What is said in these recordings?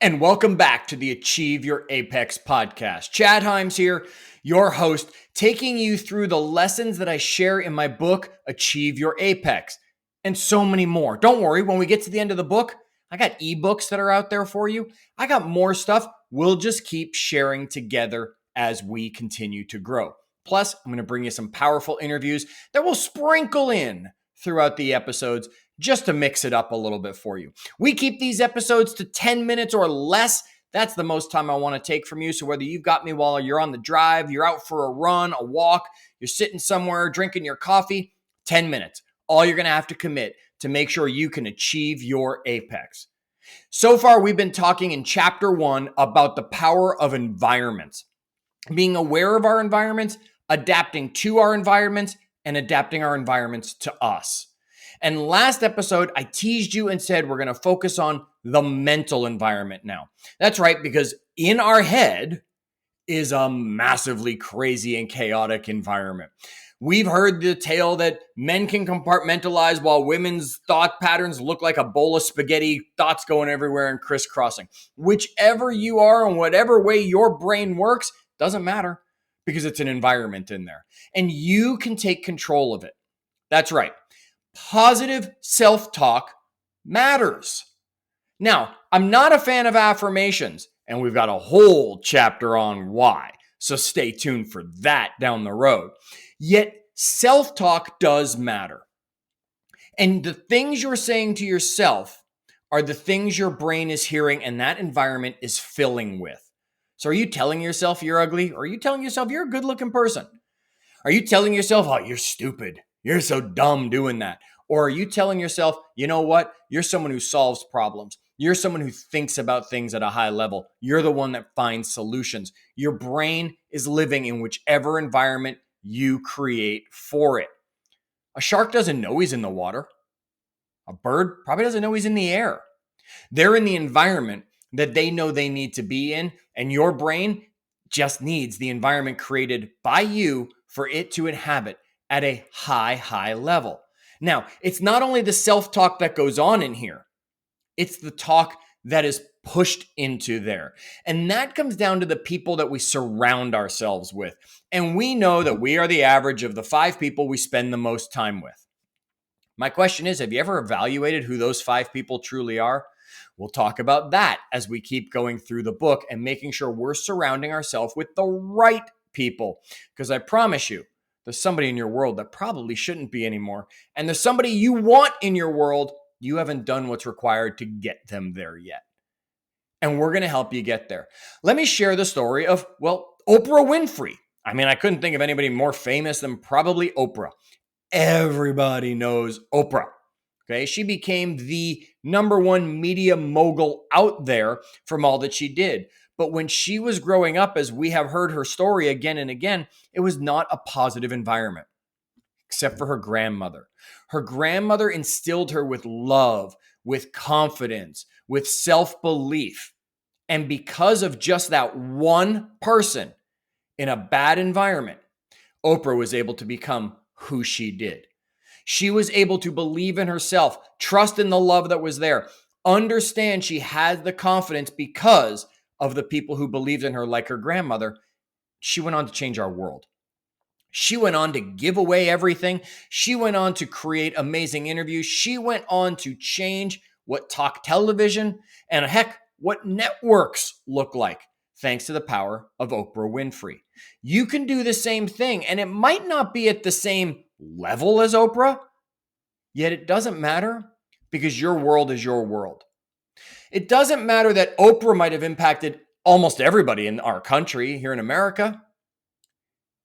And welcome back to the Achieve Your Apex podcast. Chad Himes here, your host, taking you through the lessons that I share in my book, Achieve Your Apex, and so many more. Don't worry, when we get to the end of the book, I got ebooks that are out there for you. I got more stuff. We'll just keep sharing together as we continue to grow. Plus, I'm going to bring you some powerful interviews that will sprinkle in throughout the episodes just to mix it up a little bit for you. We keep these episodes to 10 minutes or less. That's the most time I want to take from you. So whether you've got me while you're on the drive, you're out for a run, a walk, you're sitting somewhere drinking your coffee, 10 minutes. All you're going to have to commit to make sure you can achieve your apex. So far, we've been talking in chapter 1 about the power of environments. Being aware of our environments, adapting to our environments, and adapting our environments to us. And last episode, I teased you and said we're going to focus on the mental environment now. That's right, because in our head is a massively crazy and chaotic environment. We've heard the tale that men can compartmentalize while women's thought patterns look like a bowl of spaghetti, thoughts going everywhere and crisscrossing. Whichever you are and whatever way your brain works, doesn't matter because it's an environment in there. And you can take control of it. That's right. Positive self-talk matters. Now, I'm not a fan of affirmations, and we've got a whole chapter on why. So stay tuned for that down the road. Yet, self-talk does matter. And the things you're saying to yourself are the things your brain is hearing and that environment is filling with. So are you telling yourself you're ugly? Or are you telling yourself you're a good-looking person? Are you telling yourself, oh, you're stupid? You're so dumb doing that. Or are you telling yourself, you know what? You're someone who solves problems. You're someone who thinks about things at a high level. You're the one that finds solutions. Your brain is living in whichever environment you create for it. A shark doesn't know he's in the water. A bird probably doesn't know he's in the air. They're in the environment that they know they need to be in, and your brain just needs the environment created by you for it to inhabit at a high level. Now, it's not only the self-talk that goes on in here, it's the talk that is pushed into there. And that comes down to the people that we surround ourselves with. And we know that we are the average of the 5 people we spend the most time with. My question is, have you ever evaluated who those 5 people truly are? We'll talk about that as we keep going through the book and making sure we're surrounding ourselves with the right people. Because I promise you, there's somebody in your world that probably shouldn't be anymore. And there's somebody you want in your world. You haven't done what's required to get them there yet. And we're going to help you get there. Let me share the story of, Oprah Winfrey. I mean, I couldn't think of anybody more famous than probably Oprah. Everybody knows Oprah. Okay, she became the #1 media mogul out there from all that she did. But when she was growing up, as we have heard her story again and again, it was not a positive environment, except for her grandmother. Her grandmother instilled her with love, with confidence, with self-belief. And because of just that one person in a bad environment, Oprah was able to become who she did. She was able to believe in herself, trust in the love that was there, understand she had the confidence because of the people who believed in her, like her grandmother. She went on to change our world. She went on to give away everything. She went on to create amazing interviews. She went on to change what talk television and heck, what networks look like, thanks to the power of Oprah Winfrey. You can do the same thing, and it might not be at the same level as Oprah, yet it doesn't matter because your world is your world. It doesn't matter that Oprah might have impacted almost everybody in our country here in America.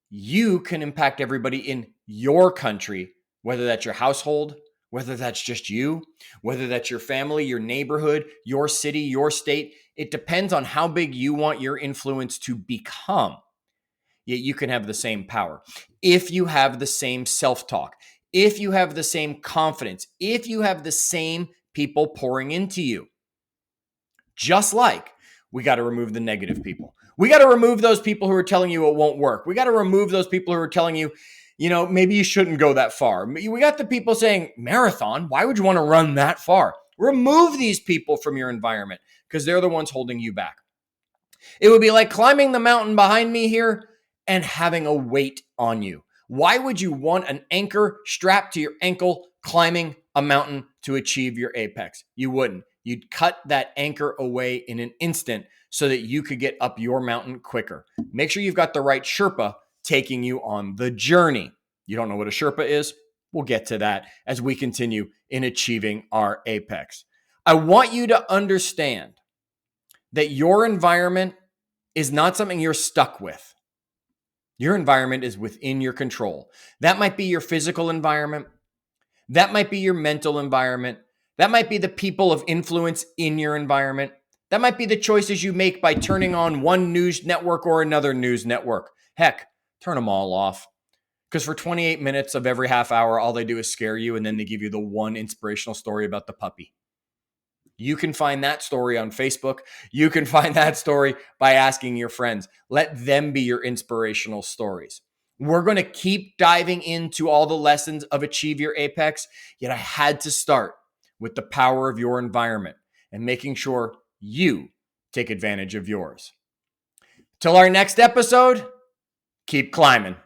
You can impact everybody in your country, whether that's your household, whether that's just you, whether that's your family, your neighborhood, your city, your state. It depends on how big you want your influence to become. Yet you can have the same power if you have the same self-talk, if you have the same confidence, if you have the same people pouring into you. Just like we got to remove the negative people. We got to remove those people who are telling you it won't work. We got to remove those people who are telling you, maybe you shouldn't go that far. We got the people saying, marathon, why would you want to run that far? Remove these people from your environment because they're the ones holding you back. It would be like climbing the mountain behind me here and having a weight on you. Why would you want an anchor strapped to your ankle climbing a mountain to achieve your apex? You wouldn't. You'd cut that anchor away in an instant so that you could get up your mountain quicker. Make sure you've got the right Sherpa taking you on the journey. You don't know what a Sherpa is? We'll get to that as we continue in achieving our apex. I want you to understand that your environment is not something you're stuck with. Your environment is within your control. That might be your physical environment. That might be your mental environment. That might be the people of influence in your environment. That might be the choices you make by turning on one news network or another news network. Heck, turn them all off. Because for 28 minutes of every half hour, all they do is scare you, and then they give you the one inspirational story about the puppy. You can find that story on Facebook. You can find that story by asking your friends. Let them be your inspirational stories. We're going to keep diving into all the lessons of Achieve Your Apex, yet I had to start with the power of your environment and making sure you take advantage of yours. Till our next episode, keep climbing.